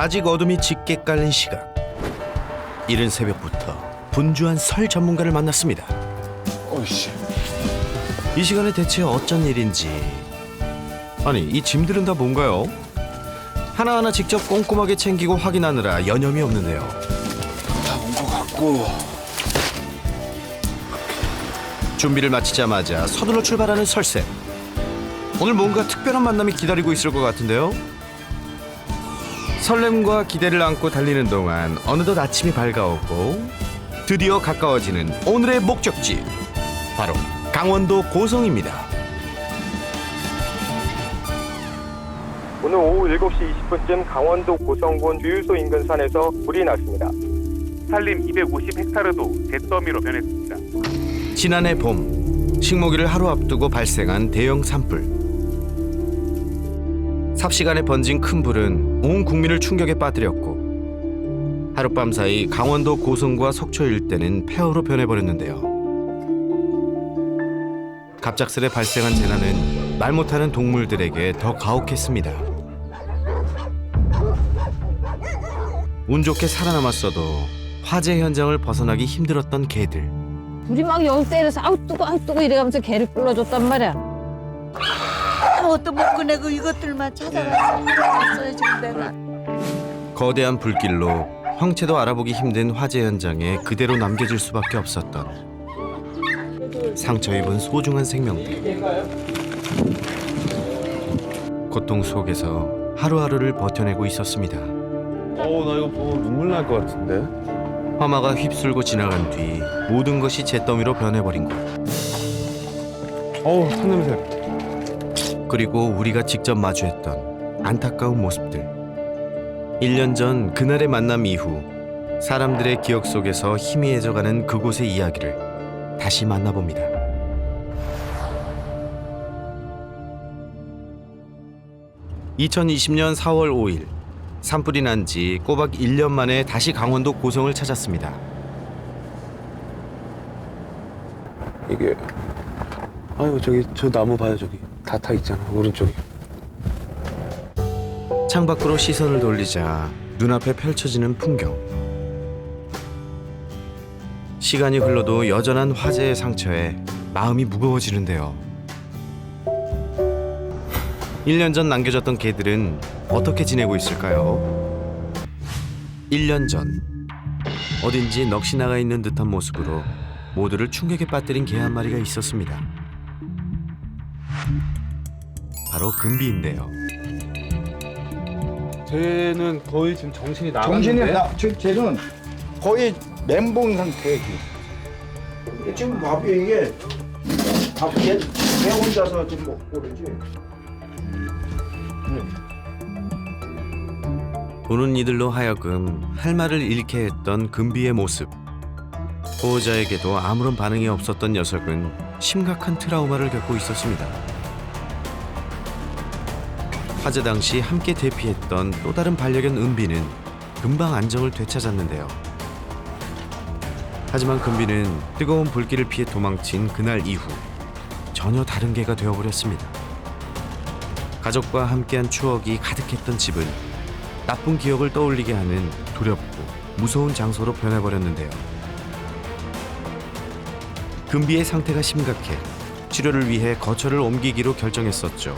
아직 어둠이 짙게 깔린 시각. 이른 새벽부터 분주한 설 전문가를 만났습니다. 어이씨. 이 시간에 대체 어쩐 일인지. 아니, 이 짐들은 다 뭔가요? 하나하나 직접 꼼꼼하게 챙기고 확인하느라 여념이 없는데요. 다 온 것 같고. 준비를 마치자마자 서둘러 출발하는 설쌤. 오늘 뭔가 특별한 만남이 기다리고 있을 것 같은데요. 설렘과 기대를 안고 달리는 동안 어느덧 아침이 밝아오고 드디어 가까워지는 오늘의 목적지, 바로 강원도 고성입니다. 오늘 오후 7시 20분쯤 강원도 고성군 주유소 인근 산에서 불이 났습니다. 산림 250헥타르도 잿더미로 변했습니다. 지난해 봄, 식모기를 하루 앞두고 발생한 대형 산불. 삽시간에 번진 큰 불은 온 국민을 충격에 빠뜨렸고 하룻밤 사이 강원도 고성과 속초 일대는 폐허로 변해버렸는데요. 갑작스레 발생한 재난은 말 못하는 동물들에게 더 가혹했습니다. 운 좋게 살아남았어도 화재 현장을 벗어나기 힘들었던 개들. 불이 막 여기 때려서 아우 뜨거 이래가면서 개를 불러줬단 말이야. 아무것도 못 꺼내고 이것들만 찾아가서 왔어요 지금 내가. 거대한 불길로 형체도 알아보기 힘든 화재 현장에 그대로 남겨질 수밖에 없었던 상처 입은 소중한 생명들. 고통 속에서 하루하루를 버텨내고 있었습니다. 나 이거 보고 눈물 날 것 같은데. 화마가 휩쓸고 지나간 뒤 모든 것이 잿더미로 변해버린 것. 산냄새. 그리고 우리가 직접 마주했던 안타까운 모습들. 1년 전 그날의 만남 이후 사람들의 기억 속에서 희미해져가는 그곳의 이야기를 다시 만나봅니다. (2020년 4월 5일) 산불이 난 지 꼬박 1년 만에 다시 강원도 고성을 찾았습니다. 이게. 아유 저기 저 나무 봐요 저기. 다 타 있잖아 오른쪽에. 창밖으로 시선을 돌리자 눈앞에 펼쳐지는 풍경. 시간이 흘러도 여전한 화재의 상처에 마음이 무거워지는데요. 1년 전 남겨졌던 개들은 어떻게 지내고 있을까요? 1년 전 어딘지 넋이 나가 있는 듯한 모습으로 모두를 충격에 빠뜨린 개 한 마리가 있었습니다. 바로 금비인데요. 쟤는 거의 지금 정신이 정신이 나갔는데. 쟤는 거의 멘붕 상태에 지금 봐봐 이게 걔 혼자서 지금 먹고 그러지. 보는 이들로 하여금 할 말을 잃게 했던 금비의 모습. 보호자에게도 아무런 반응이 없었던 녀석은 심각한 트라우마를 겪고 있었습니다. 화재 당시 함께 대피했던 또 다른 반려견 은비는 금방 안정을 되찾았는데요. 하지만 금비는 뜨거운 불길을 피해 도망친 그날 이후 전혀 다른 개가 되어버렸습니다. 가족과 함께한 추억이 가득했던 집은 나쁜 기억을 떠올리게 하는 두렵고 무서운 장소로 변해버렸는데요. 금비의 상태가 심각해 치료를 위해 거처를 옮기기로 결정했었죠.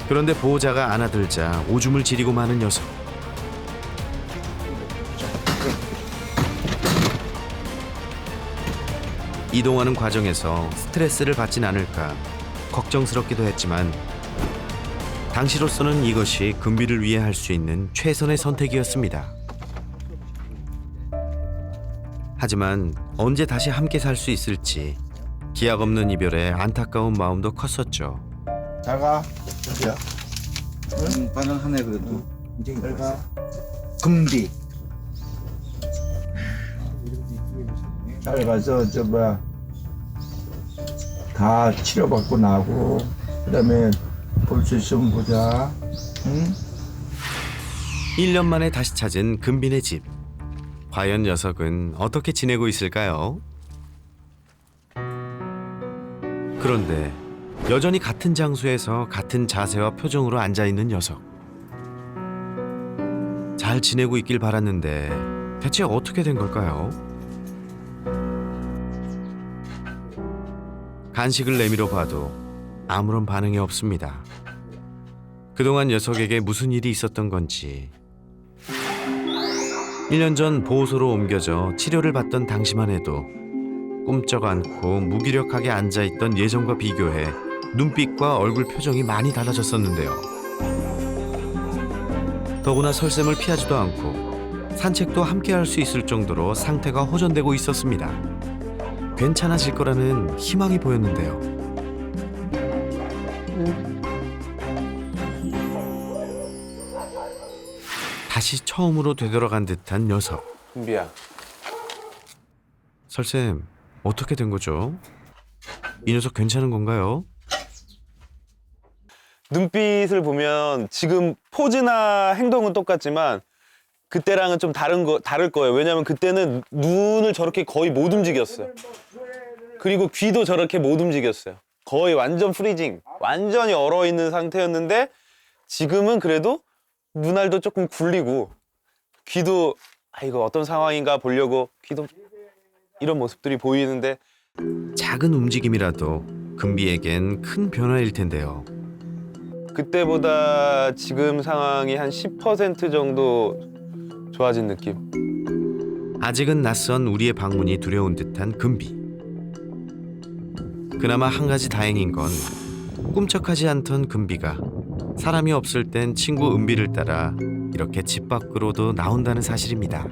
그런데 보호자가 안아들자 오줌을 지리고 마는 녀석. 이동하는 과정에서 스트레스를 받진 않을까 걱정스럽기도 했지만 당시로서는 이것이 금비를 위해 할 수 있는 최선의 선택이었습니다. 하지만 언제 다시 함께 살 수 있을지 기약 없는 이별에 안타까운 마음도 컸었죠. 자가 어디야? 반응하네 그래도. 이제 내가 금비 잘 가서 저 뭐야 다 치료받고 나고 그다음에 볼 수 있으면 보자. 응? 1년 만에 다시 찾은 금빈의 집. 과연 녀석은 어떻게 지내고 있을까요? 그런데 여전히 같은 장소에서 같은 자세와 표정으로 앉아있는 녀석. 잘 지내고 있길 바랐는데 대체 어떻게 된 걸까요? 간식을 내밀어 봐도 아무런 반응이 없습니다. 그동안 녀석에게 무슨 일이 있었던 건지 1년 전 보호소로 옮겨져 치료를 받던 당시만 해도 꿈쩍 않고 무기력하게 앉아있던 예전과 비교해 눈빛과 얼굴 표정이 많이 달라졌었는데요. 더구나 설쌤을 피하지도 않고 산책도 함께 할 수 있을 정도로 상태가 호전되고 있었습니다. 괜찮아질 거라는 희망이 보였는데요. 다시 처음으로 되돌아간 듯한 녀석. 금비야. 설쌤, 어떻게 된 거죠? 이 녀석 괜찮은 건가요? 눈빛을 보면 지금 포즈나 행동은 똑같지만 그때랑은 좀 다를 거예요. 왜냐면 그때는 눈을 저렇게 거의 못 움직였어요. 그리고 귀도 저렇게 못 움직였어요. 거의 완전 프리징, 완전히 얼어있는 상태였는데 지금은 그래도 눈알도 조금 굴리고 귀도 이거 어떤 상황인가 보려고 귀도 이런 모습들이 보이는데 작은 움직임이라도 금비에겐 큰 변화일 텐데요. 그때보다 지금 상황이 한 10% 정도 좋아진 느낌. 아직은 낯선 우리의 방문이 두려운 듯한 금비. 그나마 한 가지 다행인 건 꿈쩍하지 않던 금비가 사람이 없을 땐 친구 은비를 따라 이렇게 집 밖으로도 나온다는 사실입니다.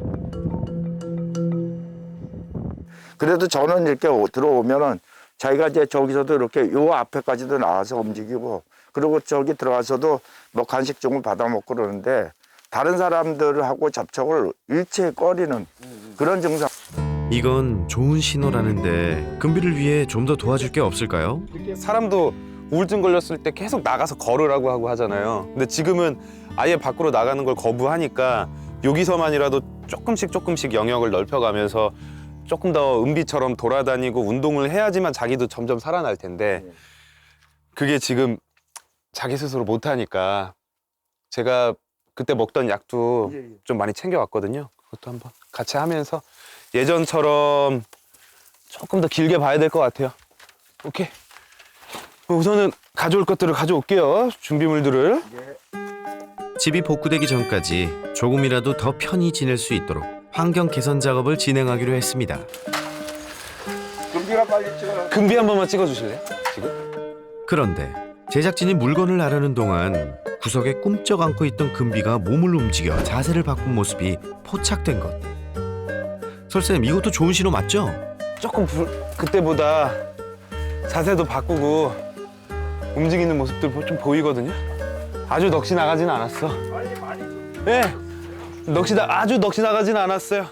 그래도 저는 이렇게 들어오면은 자기가 이제 저기서도 이렇게 요 앞에까지도 나와서 움직이고 그리고 저기 들어가서도 뭐 간식 종을 받아 먹고 그러는데 다른 사람들하고 접촉을 일체 꺼리는 그런 증상. 이건 좋은 신호라는데 금비를 위해 좀 더 도와줄 게 없을까요? 사람도 우울증 걸렸을 때 계속 나가서 걸으라고 하고 하잖아요. 근데 지금은 아예 밖으로 나가는 걸 거부하니까 여기서만이라도 조금씩 영역을 넓혀가면서 조금 더 은비처럼 돌아다니고 운동을 해야지만 자기도 점점 살아날 텐데 그게 지금 자기 스스로 못하니까 제가 그때 먹던 약도 좀 많이 챙겨왔거든요. 그것도 한번 같이 하면서 예전처럼 조금 더 길게 봐야 될 것 같아요. 오케이. 우선은 가져올 것들을 가져올게요. 준비물들을. 집이 복구되기 전까지 조금이라도 더 편히 지낼 수 있도록 환경 개선 작업을 진행하기로 했습니다. 금비가 빨리 찍어라. 금비 한 번만 찍어주실래요? 지금? 그런데 제작진이 물건을 나르는 동안 구석에 꿈쩍 안고 있던 금비가 몸을 움직여 자세를 바꾼 모습이 포착된 것. 설쌤, 이것도 좋은 신호 맞죠? 조금 그때보다 자세도 바꾸고 움직이는 모습들 좀 보이거든요. 아주 넋이 나가진 않았어. 네, 아주 넋이 나가진 않았어요.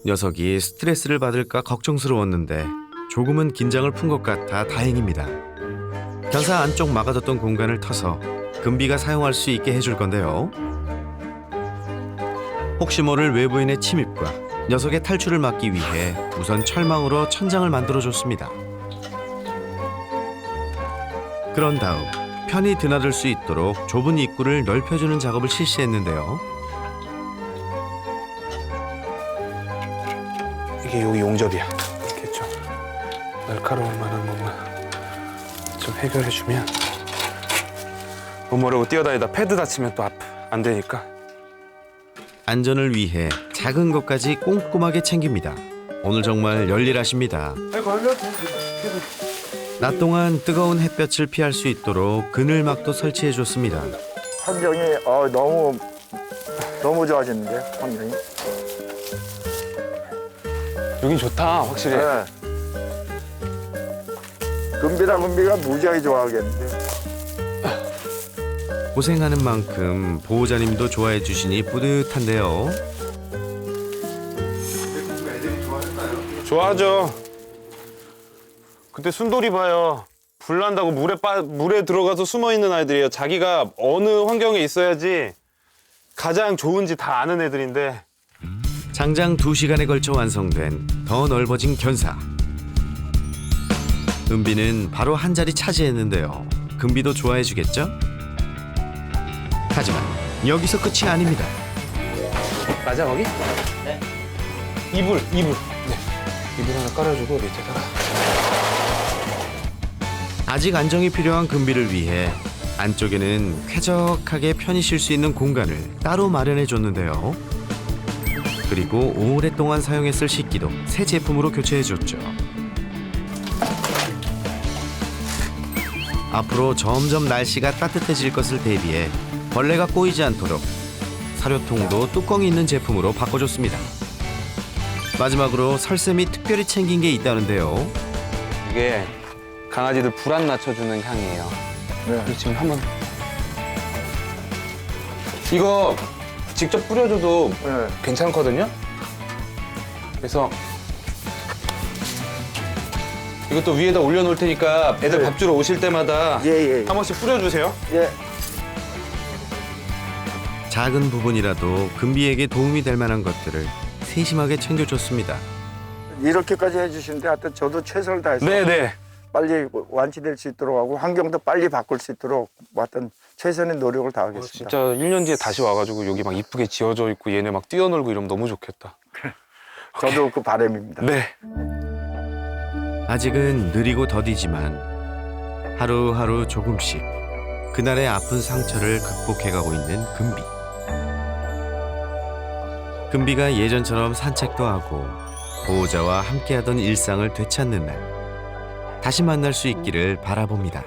녀석이 스트레스를 받을까 걱정스러웠는데 조금은 긴장을 푼 것 같아 다행입니다. 견사 안쪽 막아뒀던 공간을 터서 금비가 사용할 수 있게 해줄 건데요. 혹시 모를 외부인의 침입과 녀석의 탈출을 막기 위해 우선 철망으로 천장을 만들어줬습니다. 그런 다음 편히 드나들 수 있도록 좁은 입구를 넓혀주는 작업을 실시했는데요. 이게 여기 용접이야. 이렇게 좀 날카로울 만한 것만 좀 해결해주면 몸 모르고 뛰어다니다 패드 다치면 또 안 되니까. 안전을 위해 작은 것까지 꼼꼼하게 챙깁니다. 오늘 정말 열일하십니다. 낮 동안 뜨거운 햇볕을 피할 수 있도록 그늘막도 설치해줬습니다. 환경이 너무 좋아졌는데 환경이. 여긴 좋다, 확실히. 네. 금비가 무지하게 좋아하겠는데. 고생하는 만큼 보호자님도 좋아해 주시니 뿌듯한데요. 좋아하죠. 그때 순돌이 봐요. 불난다고 물에 들어가서 숨어 있는 아이들이에요. 자기가 어느 환경에 있어야지 가장 좋은지 다 아는 애들인데. 장장 2시간에 걸쳐 완성된 더 넓어진 견사. 은비는 바로 한 자리 차지했는데요. 금비도 좋아해 주겠죠? 하지만 여기서 끝이 아닙니다. 맞아 거기? 네. 이불. 네. 이불 하나 깔아주고 밑에다가. 아직 안정이 필요한 금비를 위해 안쪽에는 쾌적하게 편히 쉴 수 있는 공간을 따로 마련해 줬는데요. 그리고 오랫동안 사용했을 식기도 새 제품으로 교체해 줬죠. 앞으로 점점 날씨가 따뜻해질 것을 대비해 벌레가 꼬이지 않도록 사료통도 뚜껑이 있는 제품으로 바꿔줬습니다. 마지막으로 설쌤이 특별히 챙긴 게 있다는데요. 이게 강아지들 불안 낮춰주는 향이에요. 네. 지금 한번 이거 직접 뿌려줘도 네. 괜찮거든요. 그래서 이것도 위에다 올려놓을 테니까 애들 네. 밥 주러 오실 때마다 예. 한 번씩 뿌려주세요. 예. 작은 부분이라도 금비에게 도움이 될 만한 것들을 세심하게 챙겨줬습니다. 이렇게까지 해주시는데 하여튼 저도 최선을 다해서 네네. 빨리 완치될 수 있도록 하고 환경도 빨리 바꿀 수 있도록 하여튼 최선의 노력을 다하겠습니다. 진짜 1년 뒤에 다시 와가지고 여기 막 이쁘게 지어져 있고 얘네 막 뛰어놀고 이러면 너무 좋겠다. 저도 그 바람입니다. 네. 아직은 느리고 더디지만 하루하루 조금씩 그날의 아픈 상처를 극복해가고 있는 금비. 금비가 예전처럼 산책도 하고 보호자와 함께하던 일상을 되찾는 날 다시 만날 수 있기를 바라봅니다.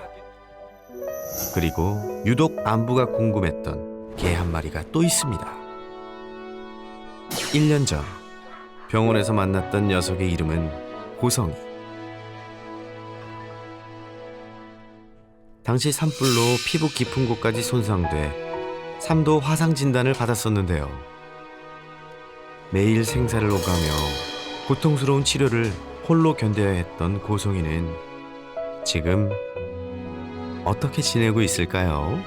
그리고 유독 안부가 궁금했던 개 한 마리가 또 있습니다. 1년 전 병원에서 만났던 녀석의 이름은 고성이. 당시 산불로 피부 깊은 곳까지 손상돼 3도 화상 진단을 받았었는데요. 매일 생사를 오가며 고통스러운 치료를 홀로 견뎌야 했던 고성이는 지금 어떻게 지내고 있을까요?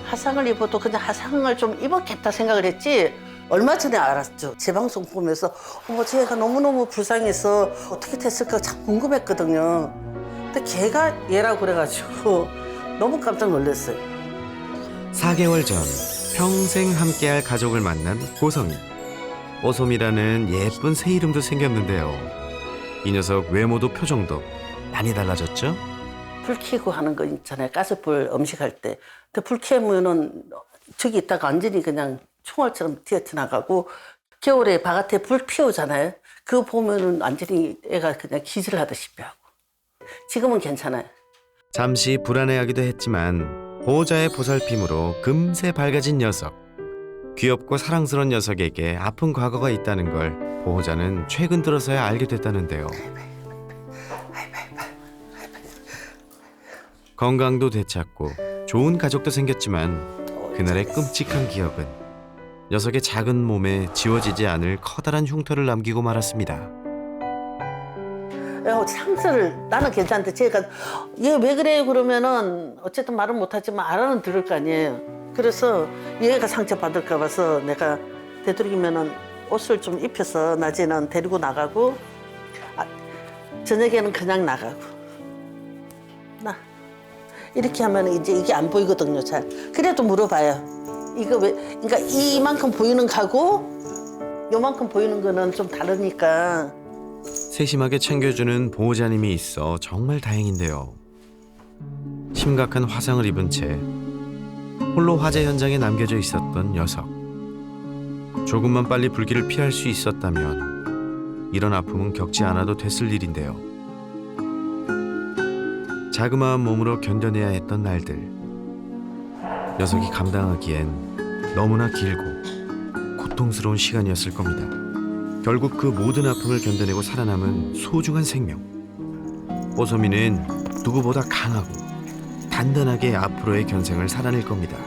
화상을 입어도 그냥 화상을 좀 입었겠다 생각을 했지 얼마 전에 알았죠. 제 방송 보면서 어머 쟤가 너무너무 불쌍해서 어떻게 됐을까 참 궁금했거든요. 근데 걔가 얘라고 그래가지고 너무 깜짝 놀랐어요. 4개월 전 평생 함께할 가족을 만난 고성이. 뽀솜이라는 예쁜 새 이름도 생겼는데요. 이 녀석 외모도 표정도 많이 달라졌죠? 불 켜고 하는 거 있잖아요. 가스불 음식할 때. 근데 불 켜면은 저기 있다가 완전히 그냥 총알처럼 튀어나가고 겨울에 바깥에 불 피우잖아요. 그거 보면은 완전히 애가 그냥 기절을 하듯이 하고. 지금은 괜찮아요. 잠시 불안해하기도 했지만 보호자의 보살핌으로 금세 밝아진 녀석. 귀엽고 사랑스러운 녀석에게 아픈 과거가 있다는 걸 보호자는 최근 들어서야 알게 됐다는데요. 건강도 되찾고 좋은 가족도 생겼지만 그날의 끔찍한 기억은 녀석의 작은 몸에 지워지지 않을 커다란 흉터를 남기고 말았습니다. 상처를 나는 괜찮은데 제가 얘 왜 그래요 그러면은 어쨌든 말은 못하지만 알아는 들을 거 아니에요. 그래서 얘가 상처 받을까 봐서 내가 되도록이면은 옷을 좀 입혀서 낮에는 데리고 나가고 저녁에는 그냥 나가고 나 이렇게 하면 이제 이게 안 보이거든요. 잘 그래도 물어봐요. 이거 왜 그러니까 이만큼 보이는 거하고 요만큼 보이는 거는 좀 다르니까. 세심하게 챙겨주는 보호자님이 있어 정말 다행인데요. 심각한 화상을 입은 채 홀로 화재 현장에 남겨져 있었던 녀석. 조금만 빨리 불길을 피할 수 있었다면 이런 아픔은 겪지 않아도 됐을 일인데요. 자그마한 몸으로 견뎌내야 했던 날들. 녀석이 감당하기엔 너무나 길고 고통스러운 시간이었을 겁니다. 결국 그 모든 아픔을 견뎌내고 살아남은 소중한 생명. 뽀솜이는 누구보다 강하고 단단하게 앞으로의 견생을 살아낼 겁니다.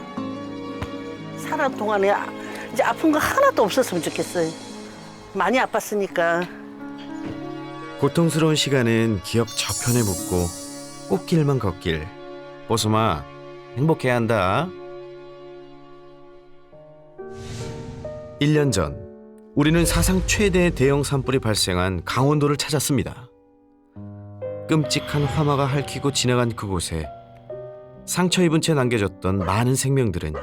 살아 동안에 이제 아픈 거 하나도 없었으면 좋겠어요. 많이 아팠으니까. 고통스러운 시간은 기억 저편에 묻고 꽃길만 걷길. 뽀솜아, 행복해야 한다. 1년 전 우리는 사상 최대의 대형 산불이 발생한 강원도를 찾았습니다. 끔찍한 화마가 핥히고 지나간 그곳에 상처 입은 채 남겨졌던 많은 생명들은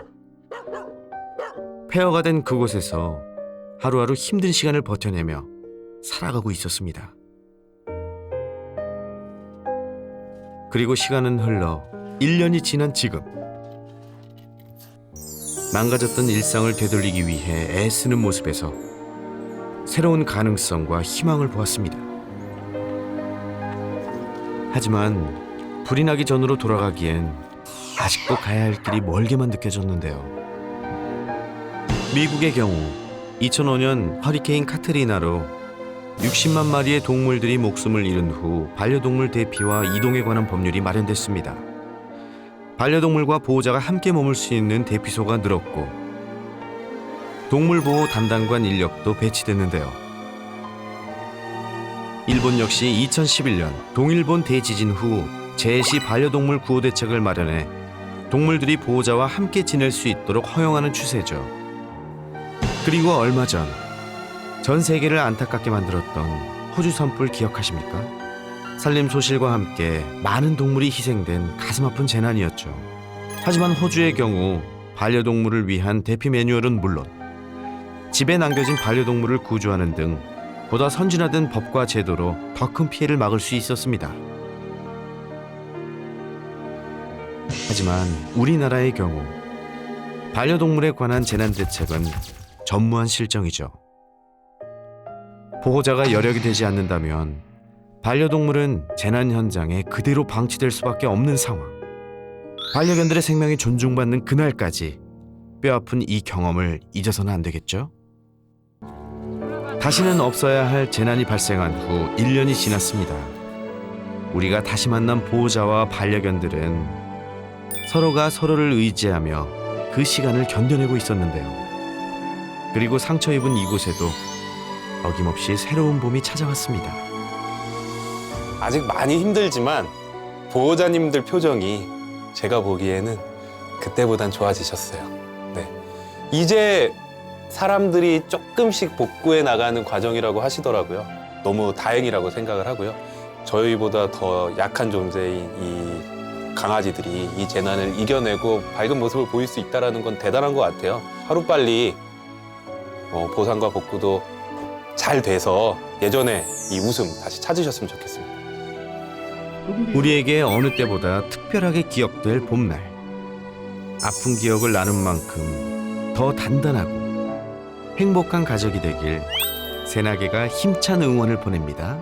폐허가 된 그곳에서 하루하루 힘든 시간을 버텨내며 살아가고 있었습니다. 그리고 시간은 흘러 1년이 지난 지금, 망가졌던 일상을 되돌리기 위해 애쓰는 모습에서 새로운 가능성과 희망을 보았습니다. 하지만 불이 나기 전으로 돌아가기엔 아직도 가야 할 길이 멀게만 느껴졌는데요. 미국의 경우 2005년 허리케인 카트리나로 60만 마리의 동물들이 목숨을 잃은 후 반려동물 대피와 이동에 관한 법률이 마련됐습니다. 반려동물과 보호자가 함께 머물 수 있는 대피소가 늘었고 동물보호 담당관 인력도 배치됐는데요. 일본 역시 2011년 동일본 대지진 후 제시 반려동물 구호 대책을 마련해 동물들이 보호자와 함께 지낼 수 있도록 허용하는 추세죠. 그리고 얼마 전 세계를 안타깝게 만들었던 호주 산불 기억하십니까? 산림 소실과 함께 많은 동물이 희생된 가슴 아픈 재난이었죠. 하지만 호주의 경우 반려동물을 위한 대피 매뉴얼은 물론 집에 남겨진 반려동물을 구조하는 등 보다 선진화된 법과 제도로 더 큰 피해를 막을 수 있었습니다. 하지만 우리나라의 경우 반려동물에 관한 재난 대책은 전무한 실정이죠. 보호자가 여력이 되지 않는다면 반려동물은 재난 현장에 그대로 방치될 수밖에 없는 상황. 반려견들의 생명이 존중받는 그날까지 뼈아픈 이 경험을 잊어서는 안 되겠죠? 다시는 없어야 할 재난이 발생한 후 1년이 지났습니다. 우리가 다시 만난 보호자와 반려견들은 서로가 서로를 의지하며 그 시간을 견뎌내고 있었는데요. 그리고 상처 입은 이곳에도 어김없이 새로운 봄이 찾아왔습니다. 아직 많이 힘들지만 보호자님들 표정이 제가 보기에는 그때보단 좋아지셨어요. 네. 이제 사람들이 조금씩 복구해 나가는 과정이라고 하시더라고요. 너무 다행이라고 생각을 하고요. 저희보다 더 약한 존재인 이 강아지들이 이 재난을 이겨내고 밝은 모습을 보일 수 있다는 건 대단한 것 같아요. 하루빨리 보상과 복구도 잘 돼서 예전에 이 웃음 다시 찾으셨으면 좋겠습니다. 우리에게 어느 때보다 특별하게 기억될 봄날. 아픈 기억을 나눈 만큼 더 단단하고 행복한 가족이 되길 새나개가 힘찬 응원을 보냅니다.